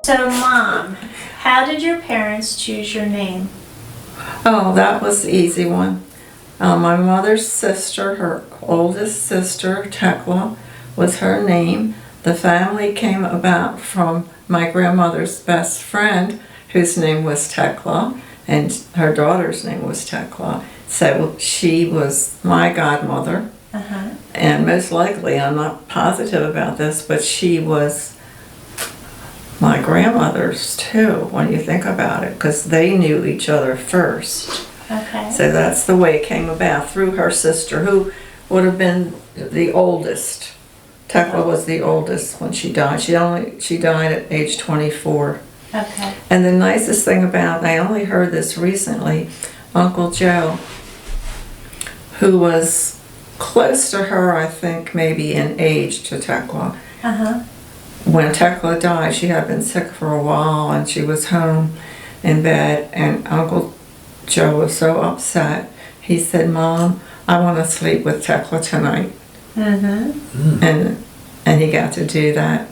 So, Mom, how did your parents choose your name? Oh, that was the easy one. My mother's sister, her oldest sister, Tecla, was her name. The family came about from my grandmother's best friend, whose name was Tecla, and her daughter's name was Tecla. So she was my godmother. And most likely, I'm not positive about this, but she was my grandmother's too, when you think about it, because they knew each other first. Okay. So that's the way it came about, through her sister, who would have been the oldest. Tecla was the oldest when she died. She died at age 24. Okay. And the nicest thing about, I only heard this recently, Uncle Joe, who was close to her, I think maybe in age to Tecla. When Tecla died, she had been sick for a while and she was home in bed, and Uncle Joe was so upset. He said, "Mom, I want to sleep with Tecla tonight." And he got to do that.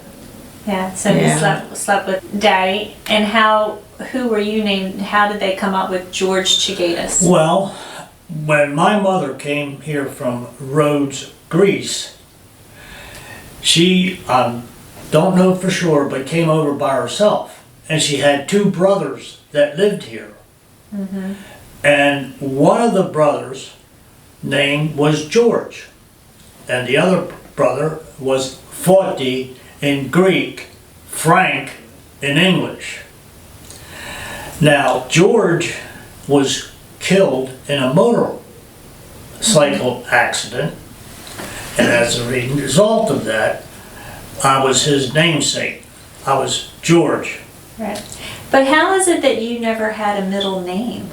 Yeah, so you slept with Daddy. And who were you named? How did they come up with George Chagetas? Well, when my mother came here from Rhodes, Greece, she, don't know for sure, but came over by herself. And she had two brothers that lived here. And one of the brothers' name was George. And the other brother was Forti in Greek, Frank in English. Now, George was killed in a motorcycle accident, and as a result of that, I was his namesake. I was George. Right. But how is it that you never had a middle name?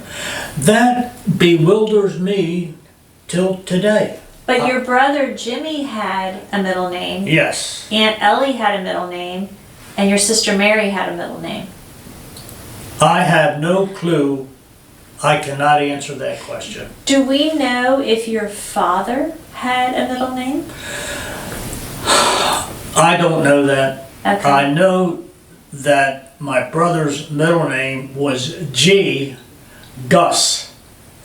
That bewilders me till today. But your brother Jimmy had a middle name. Yes. Aunt Ellie had a middle name. And your sister Mary had a middle name. I have no clue. I cannot answer that question. Do we know if your father had a middle name? I don't know that. Okay. I know that my brother's middle name was Gus,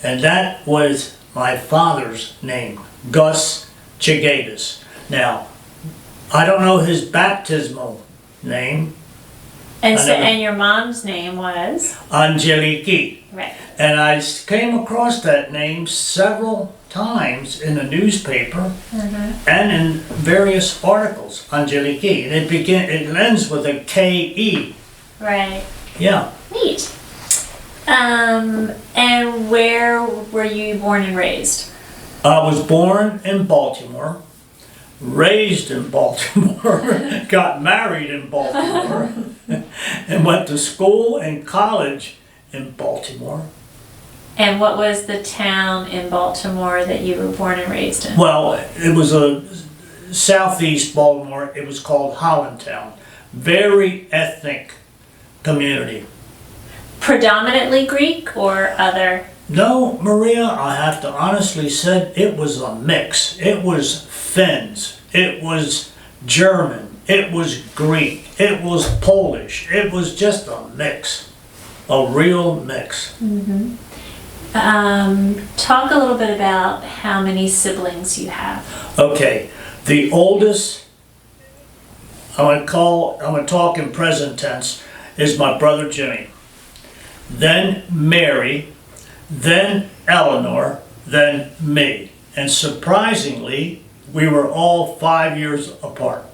and that was my father's name, Gus Chagetas. Now, I don't know his baptismal name. And your mom's name was? Angeliki. Right. And I came across that name several times in the newspaper and in various articles, Angeliki. And it ends with a K-E. Right. Yeah. Neat. And where were you born and raised? I was born in Baltimore, raised in Baltimore, got married in Baltimore, and went to school and college in Baltimore. And what was the town in Baltimore that you were born and raised in? Well, it was a southeast Baltimore. It was called Hollandtown. Very ethnic community. Predominantly Greek or other? No, Maria, I have to honestly say it was a mix. It was Finns. It was German. It was Greek. It was Polish. It was just a mix. A real mix. Talk a little bit about how many siblings you have. Okay, the oldest, I'm gonna talk in present tense, is my brother Jimmy. Then Mary, then Eleanor, then me. And surprisingly, we were all 5 years apart.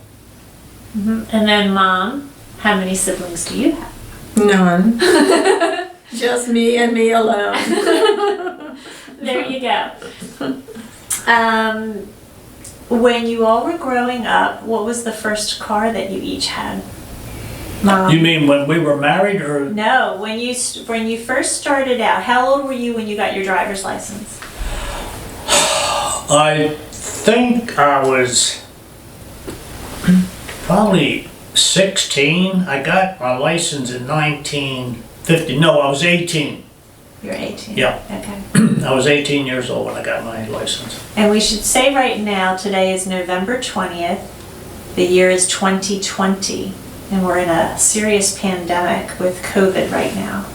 And then Mom, how many siblings do you have? None. Just me and me alone. There you go. When you all were growing up, what was the first car that you each had? Mom? You mean when we were married, or? No, when you first started out. How old were you when you got your driver's license? I think I was probably 16. I got my license in 1950. No, I was 18. You're 18? Yeah. Okay. I was 18 years old when I got my license. And we should say right now, today is November 20th. The year is 2020. and we're in a serious pandemic with COVID right now.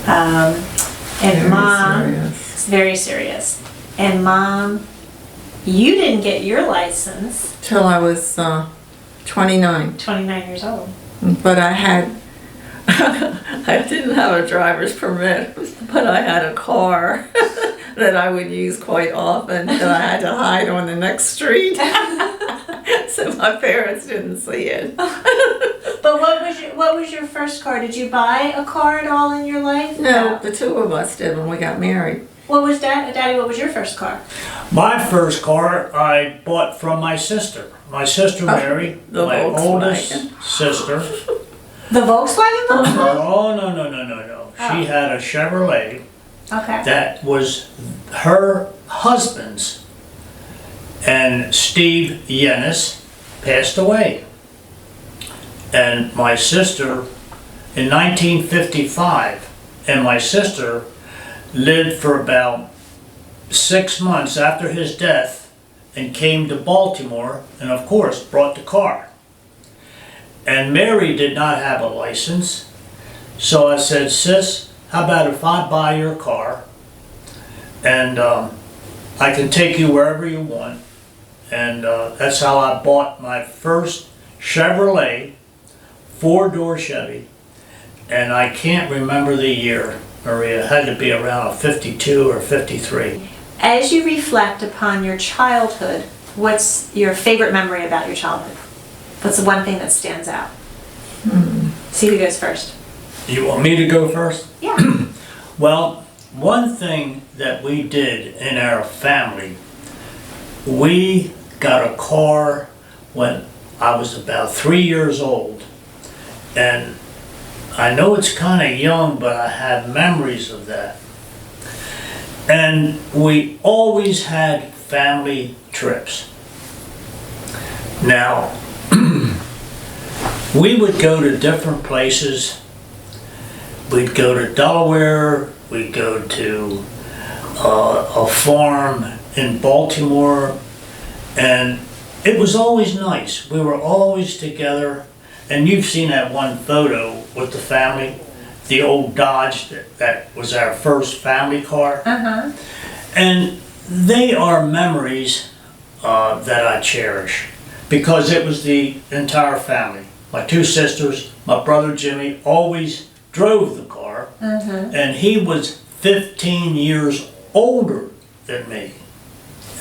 And Very Mom, serious. it's very serious. And Mom, you didn't get your license Till I was 29. 29 years old. But I had, I didn't have a driver's permit, but I had a car that I would use quite often that I had to hide on the next street. So my parents didn't see it. But what was your first car? Did you buy a car at all in your life? No, the two of us did when we got married. What was Daddy, what was your first car? My first car I bought from my sister. My sister Mary, the my Volkswagen. oldest sister. The Volkswagen bus? Oh, no. She had a Chevrolet Okay. that was her husband's. And Steve Yennis passed away. And my sister, in 1955, and my sister lived for about 6 months after his death and came to Baltimore and of course brought the car. And Mary did not have a license, so I said, "Sis, how about if I buy your car and I can take you wherever you want." And that's how I bought my first Chevrolet, 4-door Chevy, and I can't remember the year, Maria. It had to be around a 52 or 53. As you reflect upon your childhood, what's your favorite memory about your childhood? What's the one thing that stands out? See who goes first. You want me to go first? Yeah. Well, one thing that we did in our family, we got a car when I was about 3 years old. And I know it's kind of young, but I have memories of that. And we always had family trips. Now, we would go to different places. We'd go to Delaware, we'd go to a farm in Baltimore, and it was always nice. We were always together, and you've seen that one photo with the family, the old Dodge that was our first family car. Uh-huh. And they are memories that I cherish because it was the entire family. My 2 sisters, my brother Jimmy always drove the car, and he was 15 years older than me.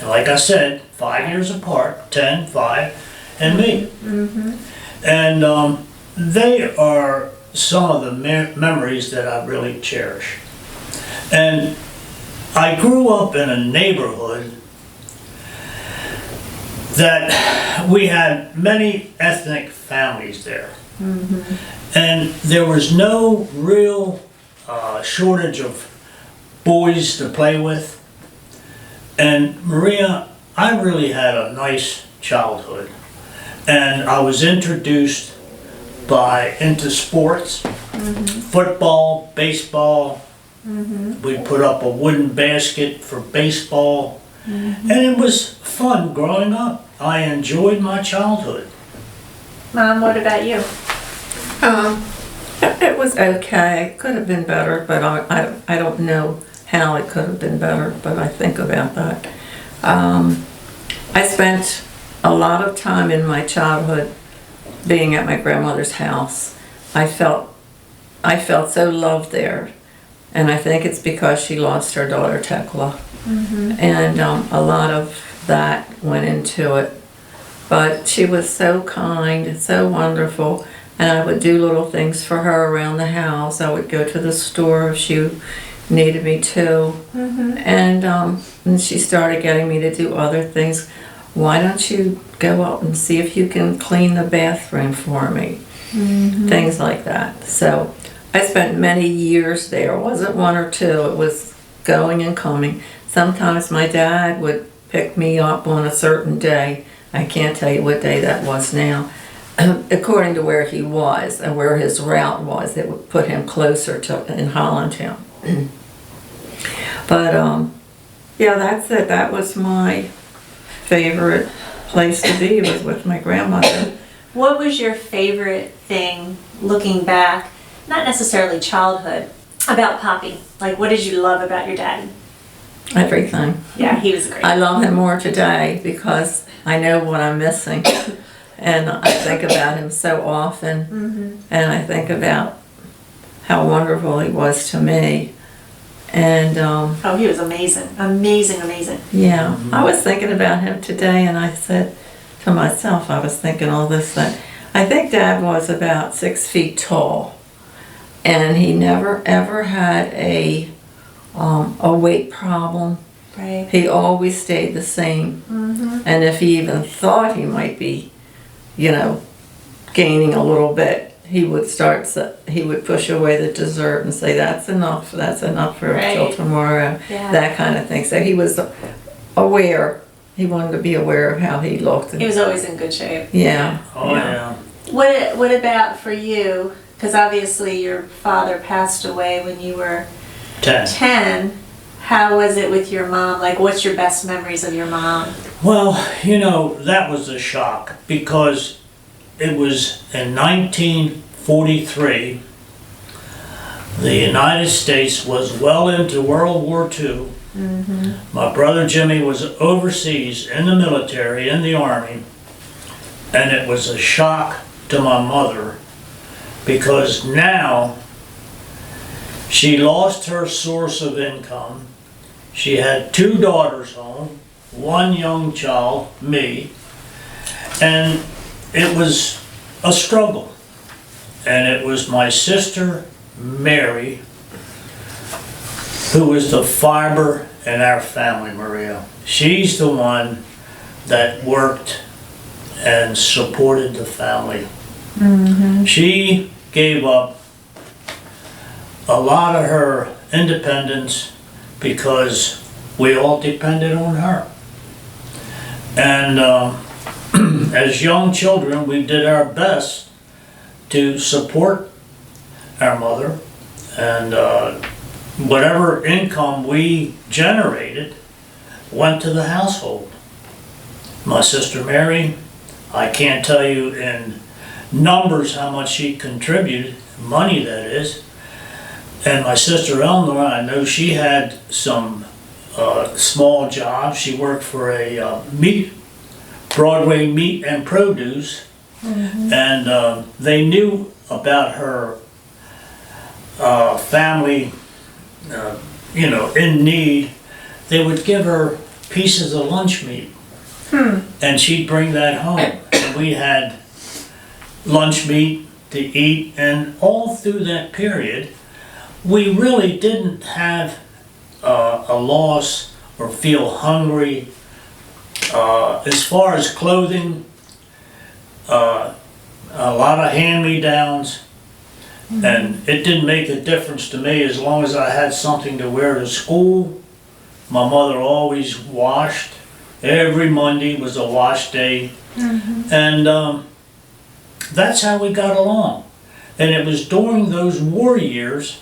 And like I said, 5 years apart, 10, 5, and me. And they are some of the memories that I really cherish. And I grew up in a neighborhood that we had many ethnic families there. And there was no real shortage of boys to play with. And Maria, I really had a nice childhood. And I was introduced into sports, football, baseball. We'd put up a wooden basket for baseball. And it was fun growing up. I enjoyed my childhood. Mom, what about you? It was okay. Could have been better, but I don't know how it could have been better, but I think about that. I spent a lot of time in my childhood being at my grandmother's house. I felt so loved there, and I think it's because she lost her daughter Tecla, and a lot of that went into it. But she was so kind, so wonderful, and I would do little things for her around the house. I would go to the store if she needed me to, and she started getting me to do other things. Why don't you go up and see if you can clean the bathroom for me? Things like that. So I spent many years there. It wasn't 1 or 2. It was going and coming. Sometimes my dad would pick me up on a certain day. I can't tell you what day that was now. According to where he was and where his route was, it would put him closer to in Hollandtown. But yeah, that's it. That was my favorite place to be, was with my grandmother. What was your favorite thing looking back, not necessarily childhood, about Poppy? Like, what did you love about your daddy? Everything. Yeah, he was great. I love him more today because I know what I'm missing. And I think about him so often. And I think about how wonderful he was to me. And Oh, he was amazing. Amazing, amazing. yeah, I was thinking about him today, and I said to myself, I was thinking all this, that I think Dad was about 6 feet tall, and he never ever had a weight problem. Right. He always stayed the same. And if he even thought he might be, you know, gaining a little bit, he would push away the dessert and say, that's enough for Right. till tomorrow, Yeah. that kind of thing. So he was aware, he wanted to be aware of how he looked. He was always in good shape. Yeah. Oh, yeah. What about for you? Because obviously your father passed away when you were 10. How was it with your mom? Like, what's your best memories of your mom? Well, you know, that was a shock because it was in 1943. The United States was well into World War II. My brother Jimmy was overseas in the military, in the Army, and it was a shock to my mother because now she lost her source of income. She had 2 daughters home, 1 young child, me, and it was a struggle. And it was my sister, Mary, who was the fiber in our family, Maria. She's the one that worked and supported the family. She gave up a lot of her independence because we all depended on her. And as young children, we did our best to support our mother, and whatever income we generated went to the household. My sister Mary, I can't tell you in numbers how much she contributed, money that is. And my sister Eleanor, I know she had some small jobs. She worked for a Broadway meat and produce, and they knew about her family, you know, in need. They would give her pieces of lunch meat, and she'd bring that home. And we had lunch meat to eat, and all through that period, we really didn't have a loss or feel hungry. As far as clothing, a lot of hand-me-downs, and it didn't make a difference to me as long as I had something to wear to school. My mother always washed. Every Monday was a wash day, and that's how we got along. And it was during those war years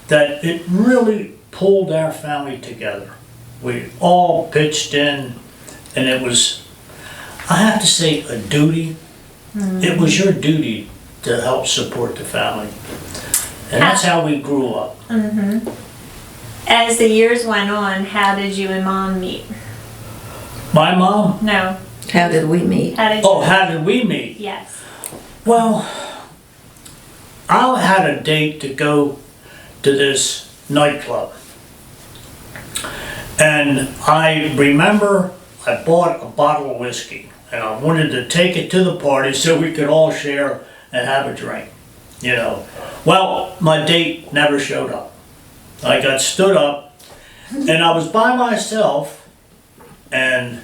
that it really pulled our family together. We all pitched in, and it was, I have to say, a duty. It was your duty to help support the family. And that's how we grew up. As the years went on, how did you and Mom meet? My mom? No. How did we meet? How did you? Oh, how did we meet? Yes. Well, I had a date to go to this nightclub. And I remember I bought a bottle of whiskey and I wanted to take it to the party so we could all share and have a drink, you know. Well, my date never showed up. I got stood up and I was by myself, and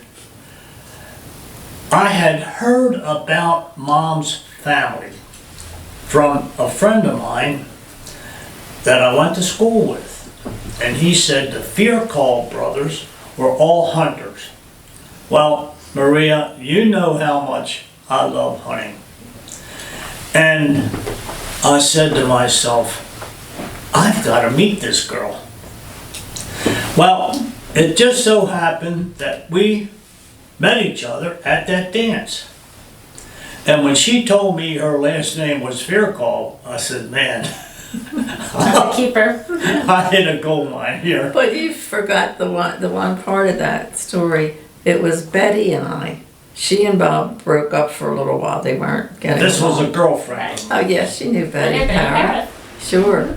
I had heard about Mom's family from a friend of mine that I went to school with. And he said the Fearcall brothers were all hunters. Well, Maria, you know how much I love hunting. And I said to myself, I've got to meet this girl. Well, it just so happened that we met each other at that dance. And when she told me her last name was Faircall, I said, man, Keep her. I hit a gold mine here. But you forgot the one part of that story. It was Betty and I. She and Bob broke up for a little while. They weren't getting This was a along. girlfriend. Oh, yes, she knew Betty Betty Parrott. Sure.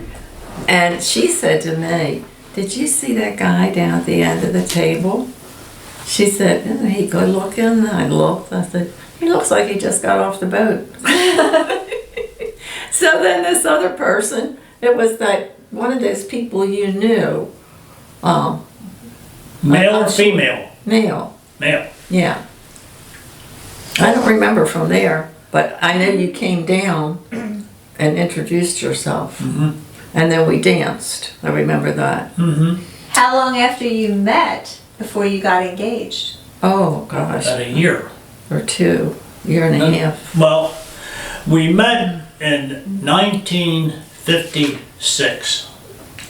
And she said to me, did you see that guy down at the end of the table? She said, isn't he good looking? And I looked. I said, he looks like he just got off the boat. So then this other person, it was that one of those people you knew. Male or female? Male. Male. Yeah. I don't remember from there, but I know you came down and introduced yourself. Mm-hmm. And then we danced. I remember that. Mm-hmm. How long after you met before you got engaged? Oh, gosh. About a year. Or 2, year and a half. Well, we met in 1956,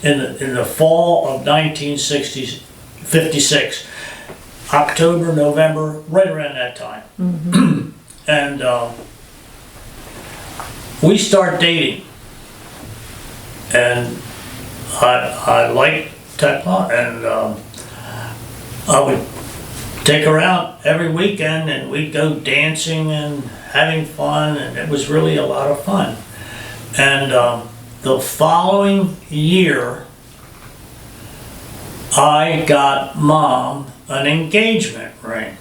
in the fall of 1956, October, November, right around that time. Mm-hmm. And we start dating, and I liked Tecla, and I would take her out every weekend, and we'd go dancing and having fun, and it was really a lot of fun. And the following year, I got Mom an engagement ring,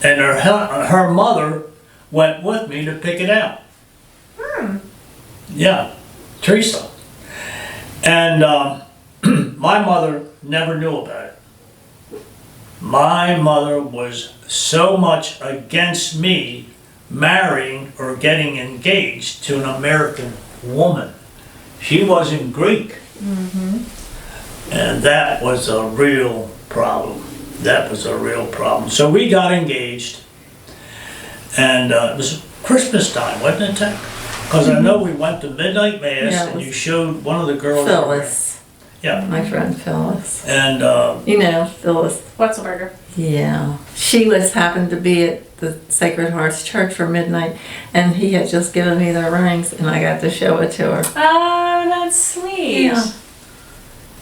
and her mother went with me to pick it out. Yeah, Teresa. And my mother never knew about it. My mother was so much against me marrying or getting engaged to an American woman. She wasn't Greek. And that was a real problem. That was a real problem. So we got engaged, and it was Christmas time, wasn't it, Tech? Because I know we went to midnight mass, Yeah, it and was you showed one of the girls. Phyllis. Yeah. My friend Phyllis. And You know, Phyllis. Wetzelberger. Yeah. She happened to be at the Sacred Hearts Church for midnight, and he had just given me their rings, and I got to show it to her. Oh, that's sweet. Yeah.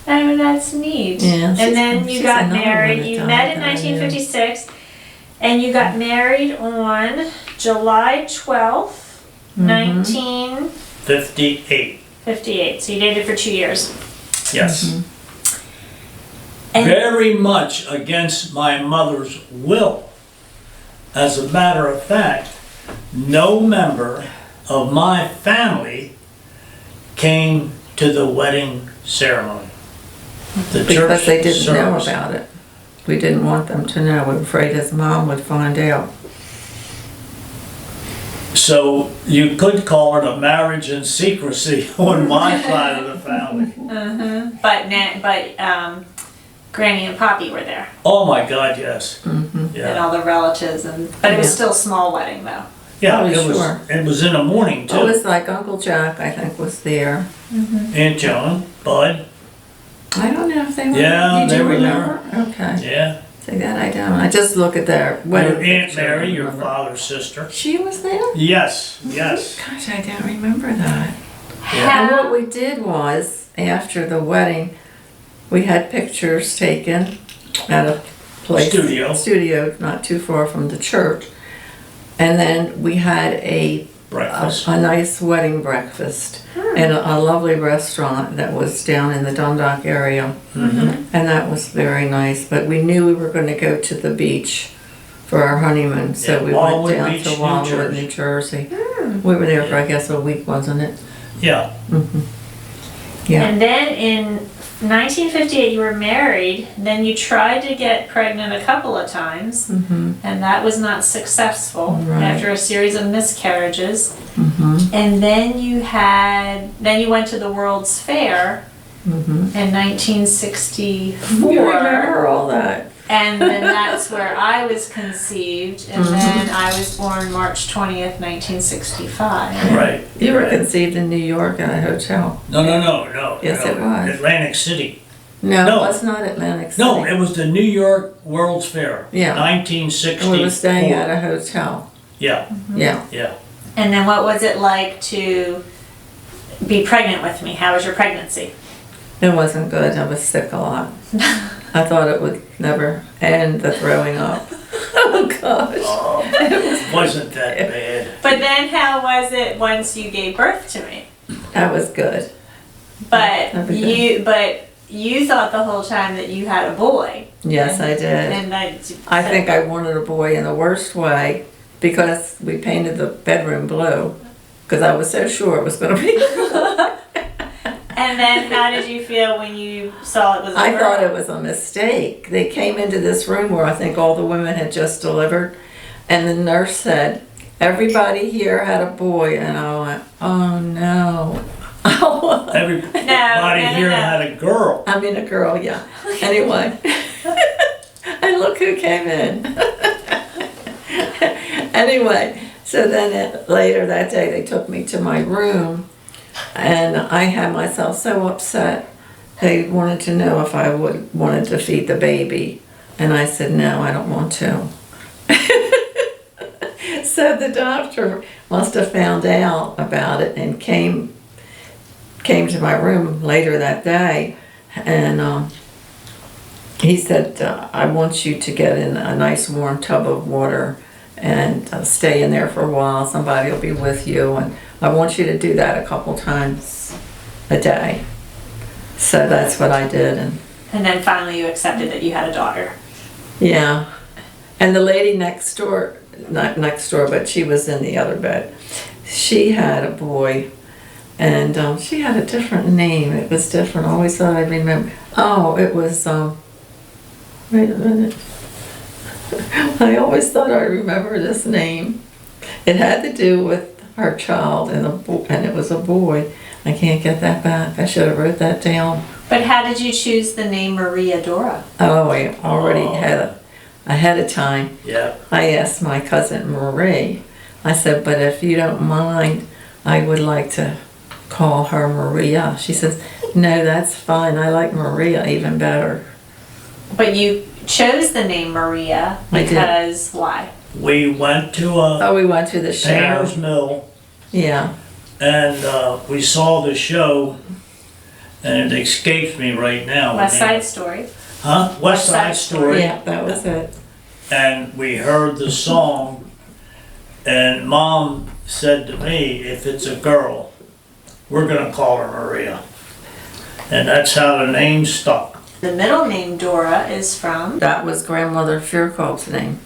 Oh, that's neat. Yeah, And then you she's got another one married. that You died met in that I knew. 1956, and you got married on July 12th, Mm-hmm. 1958. 58. So you dated for 2 years. Yes. Mm-hmm. And Very much against my mother's will. As a matter of fact, no member of my family came to the wedding ceremony. The Because church they didn't know service. about it. We didn't want them to know. We were afraid his mom would find out. So you could call it a marriage in secrecy on my side of the family. but Granny and Poppy were there, Oh my God, yes. Mm-hmm. and Yeah, all the relatives, but it was Yeah. still a small wedding though. yeah. Oh, It sure. was in the morning It too. was like Uncle Jack, I think, was there. Aunt Joan, Bud, I don't know if they were. Yeah, You they do were remember? Okay. yeah. See, that I don't. I just look at their Your wedding Aunt picture, Mary, I your remember. father's sister. She was there? Yes, yes. Gosh, I don't remember that. Yeah. And what we did was, after the wedding, we had pictures taken at a place. Studio, not too far from the church. And then we had a Breakfast. nice wedding breakfast in a lovely restaurant that was down in the Dundalk area. Mhm. And that was very nice. But we knew we were going to go to the beach for our honeymoon. So Yeah, we Wildwood went down Beach, to New Wildwood, Jersey. New Jersey. We were there for, I guess, a week, wasn't it? Yeah. Yeah. And then in 1958 you were married, then you tried to get pregnant a couple of times, Mm-hmm. and that was not successful Right. after a series of miscarriages. Mm-hmm. And then you went to the World's Fair Mm-hmm. in 1964. You remember all that. And then that's where I was conceived, and then I was born March 20th, 1965. Right. You were right. conceived in New York at a hotel. No. Yes, no, it was. Atlantic City. No, No. it was not Atlantic City. No, it was the New York World's Fair. Yeah. 1964. We were staying at a hotel. Yeah, Yeah. yeah. And then what was it like to be pregnant with me? How was your pregnancy? It wasn't good. I was sick a lot. I thought it would never end, the throwing up. Oh, gosh. Oh, wasn't that bad. But then how was it once you gave birth to me? That was good. But Everything. you thought the whole time that you had a boy. Yes, I did. And I think I wanted a boy in the worst way because we painted the bedroom blue because I was so sure it was going to be. And then how did you feel when you saw it was a I girl? thought it was a mistake. They came into this room where I think all the women had just delivered, and the nurse said, "Everybody here had a boy," and I went, "Oh no." Everybody no, here no. had a girl. I mean a girl, yeah. Anyway, and look who came in. Anyway, so then later that day they took me to my room, and I had myself so upset. They wanted to know if I wanted to feed the baby, and I said no, I don't want to. So the doctor must have found out about it and came to my room later that day, and he said, I want you to get in a nice warm tub of water and stay in there for a while. Somebody will be with you, and I want you to do that a couple times a day. So that's what I did. And then finally you accepted that you had a daughter. yeah, and the lady next door, not next door, but she was in the other bed, she had a boy. And she had a different name. It was different. I always thought I'd remember. Oh, it was, wait a minute. I always thought I remembered this name. It had to do with her child, and it was a boy. I can't get that back. I should have wrote that down. But how did you choose the name Maria Dora? Oh, I already had it ahead of time. Yeah. I asked my cousin Marie. I said, but if you don't mind, I would like to call her Maria. She says, no, that's fine. I like Maria even better. But you chose the name Maria I did. because why? We went to We went to the show. Painter's Mill, Yeah. and we saw the show, and it escapes me right now. West Side Story. Huh? West Side Story. Yeah, that was it. And we heard the song, and Mom said to me, if it's a girl, we're gonna call her Maria. And that's how the name stuck. The middle name Dora is from? That was grandmother Fearkolb's name.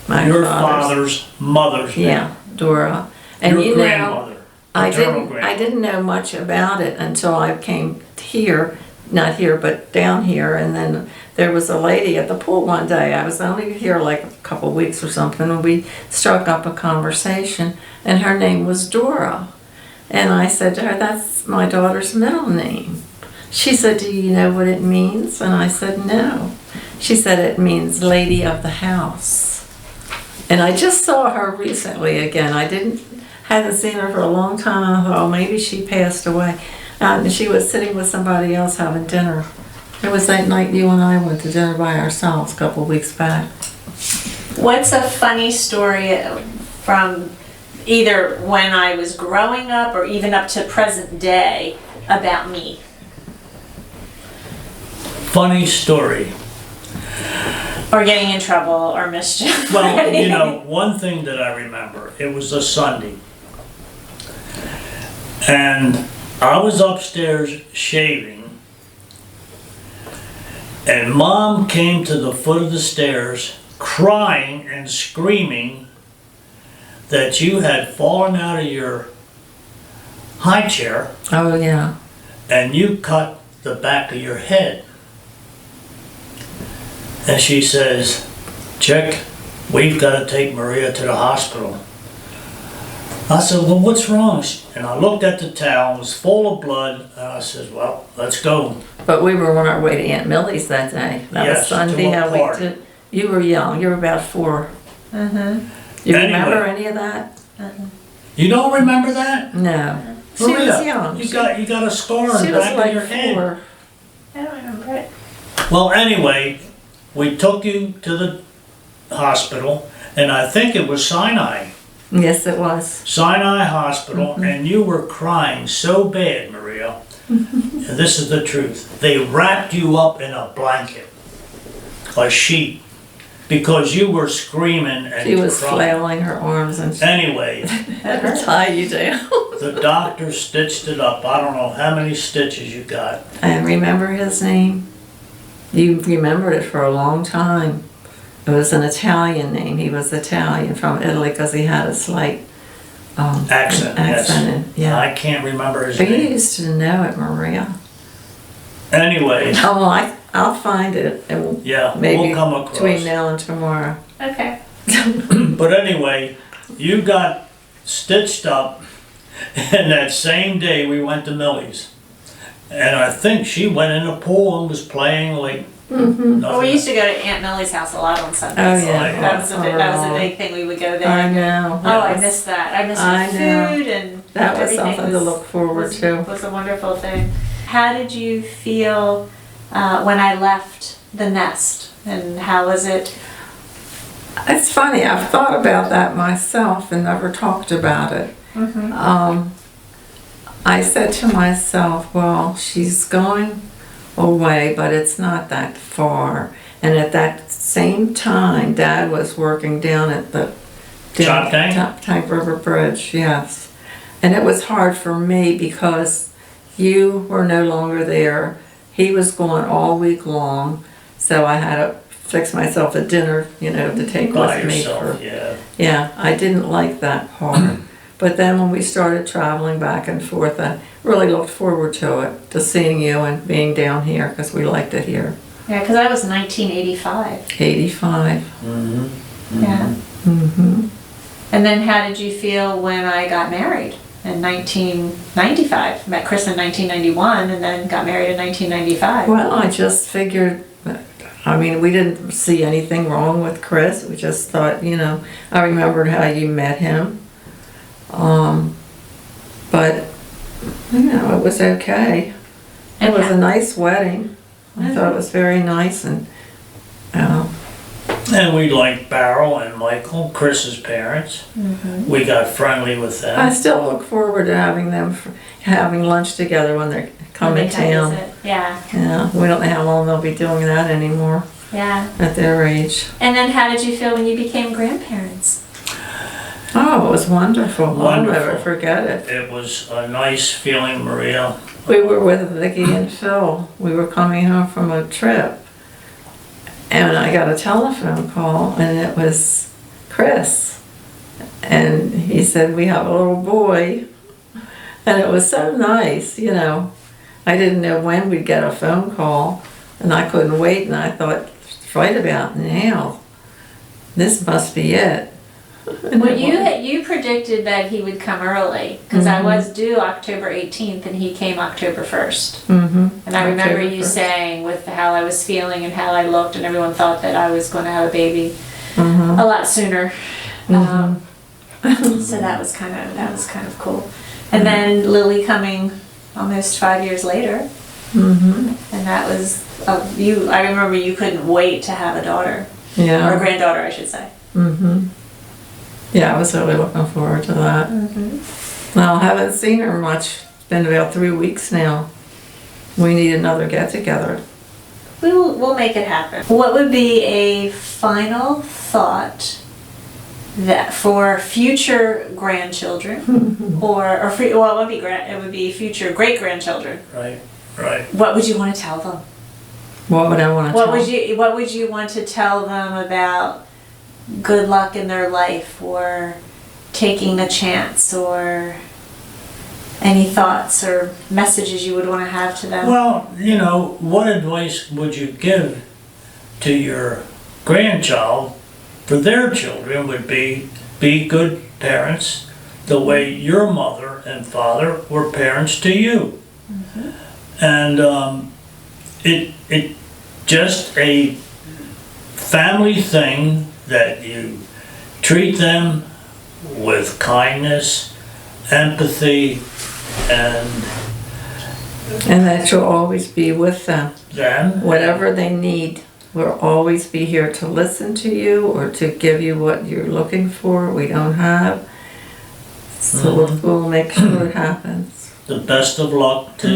My Your father's mother's name. Yeah, Dora. And Your you know, grandmother. I Maternal didn't grandmother. know much about it until I came here, not here, but down here, and then there was a lady at the pool one day. I was only here like a couple weeks or something, and we struck up a conversation, and her name was Dora. And I said to her, that's my daughter's middle name. She said, do you know what it means? And I said, no. She said, it means lady of the house. And I just saw her recently again. Hadn't seen her for a long time. I thought, oh, maybe she passed away. And she was sitting with somebody else having dinner. It was that night you and I went to dinner by ourselves a couple of weeks back. What's a funny story from either when I was growing up or even up to present day about me? Funny story. Or getting in trouble or mischief? Well, you know, one thing that I remember, it was a Sunday. And I was upstairs shaving, and Mom came to the foot of the stairs crying and screaming that you had fallen out of your high chair Oh, yeah. and you cut the back of your head. And she says, Chick, we've got to take Maria to the hospital. I said, well, what's wrong? And I looked at the towel, it was full of blood, and I said, well, let's go. But we were on our way to Aunt Millie's that day. That was Yes, Sunday. to a How we party. did. You were young. You were about 4. You remember any of that? You don't remember that? No. She Maria, was young. You got a scar on She the was back like of your head. 4. I don't remember it. Well, anyway, we took you to the hospital, and I think it was Sinai. Yes, it was. Sinai Hospital, and you were crying so bad, Maria. And this is the truth. They wrapped you up in a blanket, a sheet, because you were screaming and She was crying. flailing her arms and Anyway, had to tie you down. the doctor stitched it up. I don't know how many stitches you got. And remember his name? You remembered it for a long time. It was an Italian name. He was Italian from Italy because he had a slight Accent, yes. Yeah. I can't remember his But you name. used to know it, Maria. Anyway, Oh, well, I'll find it and we'll yeah, maybe we'll come across. between now and tomorrow. Okay. But anyway, you got stitched up, and that same day we went to Millie's. And I think she went in the pool and was playing like nothing. Well, we used to go to Aunt Millie's house a lot on Sundays. Oh, yeah. Right. That was a big thing. We would go there. I know. Oh, I missed that. I missed I the know. food and That was everything something to look forward was, to. was a wonderful thing. How did you feel when I left the nest? And how was it? It's funny, I've thought about that myself and never talked about it. I said to myself, well, she's going away, but it's not that far. And at that same time, Dad was working down at the Chop Tank River Bridge, yes. And it was hard for me because you were no longer there. He was gone all week long, so I had to fix myself a dinner, to take By with me. yourself, yeah. Yeah, I didn't like that part. But then when we started traveling back and forth, I really looked forward to it, to seeing you and being down here, because we liked it here. Yeah, because that was 1985. 85. Mm-hmm. Yeah. Mm-hmm. And then how did you feel when I got married in 1995? Met Chris in 1991 and then got married in 1995. Well, I just figured, we didn't see anything wrong with Chris. We just thought, I remembered how you met him. But, it was okay. It was a nice wedding. I thought it was very nice and, And we liked Barrow and Michael, Chris's parents. Mm-hmm. We got friendly with them. I still look forward to having them, having lunch together when they come in town. Yeah. Yeah, we don't know how long they'll be doing that anymore Yeah. at their age. And then how did you feel when you became grandparents? Oh, it was wonderful. I'll Wonderful. never forget it. It was a nice feeling, Maria. We were with Vicki and Phil. We were coming home from a trip. And I got a telephone call, and it was Chris. And he said, we have a little boy. And it was so nice, I didn't know when we'd get a phone call, and I couldn't wait, and I thought, right about now, this must be it. Well, you predicted that he would come early because I was due October 18th and he came October 1st. Mm-hmm. And I remember October you 1st. saying with how I was feeling and how I looked, and everyone thought that I was going to have a baby Mm-hmm. a lot sooner. Mhm. So that was kind of cool. And then Lily coming almost 5 years later, Mm-hmm. and that was you. I remember you couldn't wait to have a daughter or a Yeah. granddaughter, I should say. Mm-hmm. Yeah, I was really looking forward to that. Well, I haven't seen her much. It's been about 3 weeks now. We need another get-together. We'll make it happen. What would be a final thought that for future grandchildren, or it would be future great grandchildren? Right. What would you want to tell them? What would I want to What tell? would you want to tell them about good luck in their life, or taking a chance, or any thoughts or messages you would want to have to them? Well, what advice would you give to your grandchild for their children would be good parents the way your mother and father were parents to you. And it just a family thing that you treat them with kindness, empathy, and And that you'll always be with them. then Whatever they need, We'll always be here to listen to you or to give you what you're looking for, we don't have. So we'll make sure it happens. The best of luck to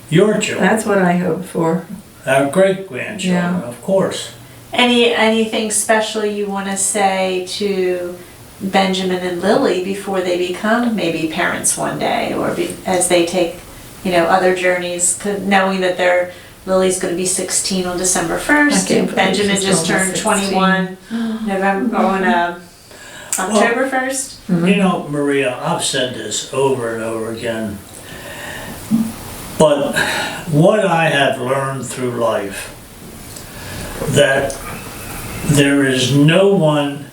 your children. That's what I hope for. Our great-grandchildren, Yeah. of course. Anything special you want to say to Benjamin and Lily before they become maybe parents one day, or as they take, other journeys, knowing that Lily's going to be 16 on December 1st, and Benjamin just turned 21 October 1st. Maria, I've said this over and over again, but what I have learned through life, that there is no one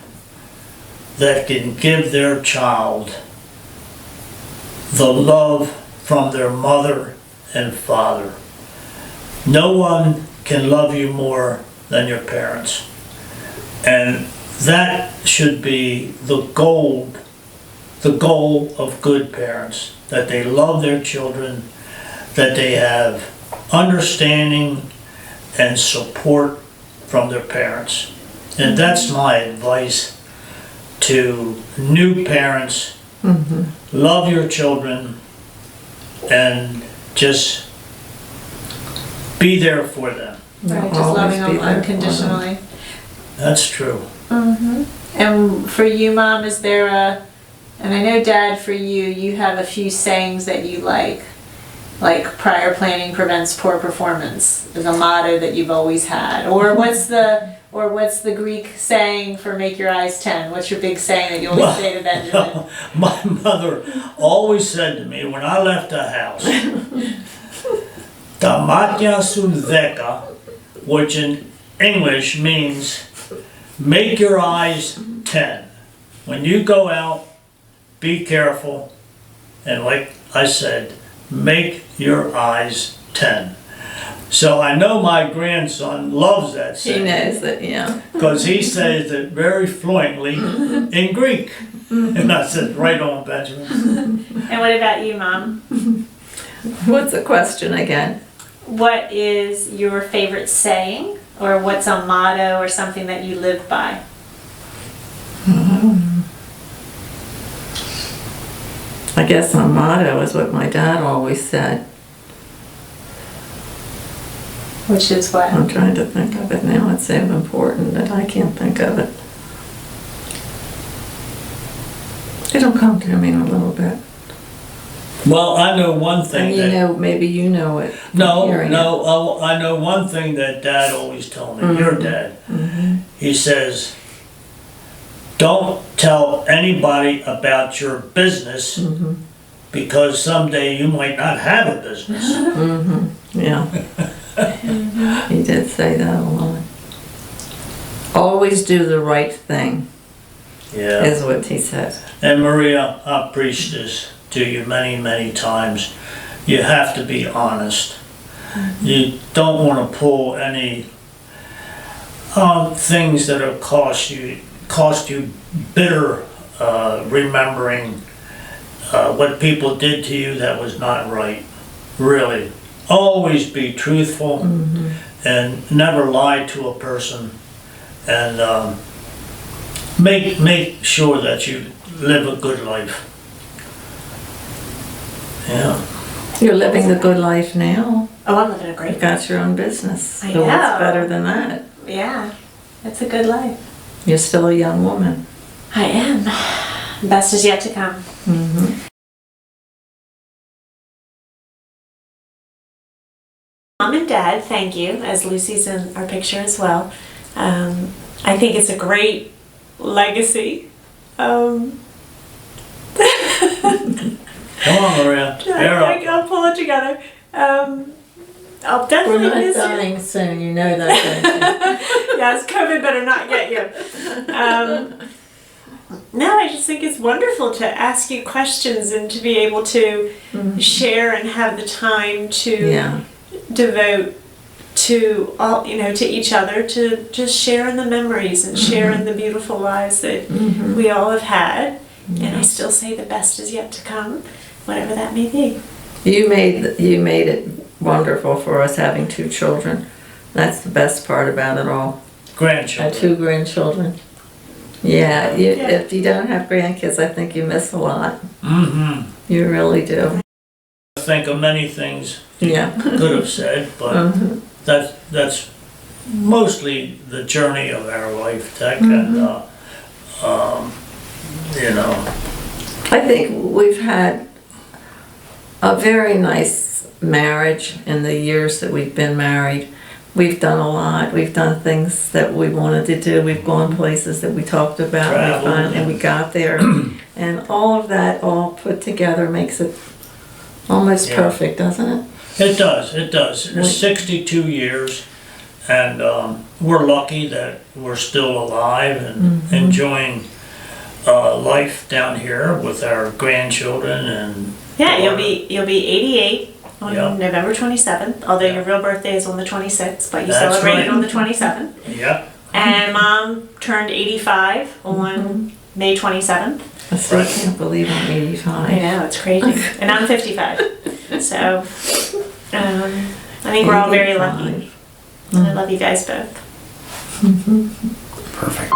that can give their child the love from their mother and father. No one can love you more than your parents. And that should be the goal of good parents, that they love their children, that they have understanding and support from their parents. And that's my advice to new parents. Love your children and just be there for them. Right, just loving them unconditionally. That's true. And for you, Mom, is there and I know, Dad, for you have a few sayings that you like prior planning prevents poor performance is a motto that you've always had. Or what's the Greek saying for make your eyes 10? What's your big saying that you always say to Benjamin? My mother always said to me when I left the house, "Tamatya sundeka," which in English means make your eyes 10. When you go out, be careful, and like I said, make your eyes 10. So I know my grandson loves that saying. He knows it, yeah. Because he says it very fluently in Greek. And I said, right on, Benjamin. And what about you, Mom? What's the question again? What is your favorite saying, or what's a motto or something that you live by? I guess my motto is what my dad always said. Which is what? I'm trying to think of it now. It's so important that I can't think of it. It'll come to me in a little bit. Well, I know one thing. And maybe you know it. I know one thing that Dad always told me, your dad. He says, don't tell anybody about your business because someday you might not have a business. Yeah. He did say that a lot. Always do the right thing, is what he said. And Maria, I've preached this to you many, many times. You have to be honest. You don't want to pull any things that have cost you bitter remembering what people did to you that was not right. Really. Always be truthful and never lie to a person, and make sure that you live a good life. Yeah. You're living the good life now. Oh, I'm living a great You've got your own business. I So what's know. better than that? Yeah, it's a good life. You're still a young woman. I am. Best is yet to come. Mom and Dad, thank you, as Lucy's in our picture as well. I think it's a great legacy. Come on, Maria. Bear up. I'll pull it together. I'll definitely miss you. dying soon, you know that. Yes, COVID better not get you. No, I just think it's wonderful to ask you questions and to be able to share and have the time to devote to all, to each other, to just share in the memories and share in the beautiful lives that we all have had. And I still say the best is yet to come, whatever that may be. You made it wonderful for us having two children. That's the best part about it all. Grandchildren. 2 grandchildren. Yeah, Yeah. if you don't have grandkids, I think you miss a lot. Mm-hmm. You really do. I think of many things Yeah. could have said, but that's mostly the journey of our life, Tech, and you know. I think we've had a very nice marriage in the years that we've been married. We've done a lot. We've done things that we wanted to do. We've gone places that we talked about. Traveled. And we got there. And all of that all put together makes it almost Yeah. perfect, doesn't it? It does, it does. It's 62 years, and we're lucky that we're still alive and enjoying life down here with our grandchildren and. Yeah, you'll be 88 on Yeah. November 27th, although Yeah. your real birthday is on the 26th, but you That's celebrated right. on the 27th. Yep. And Mom turned 85 on May 27th. I still can't believe I'm 85. I know, it's crazy. And I'm 55. So, I think we're all very lucky. And I love you guys both. Perfect.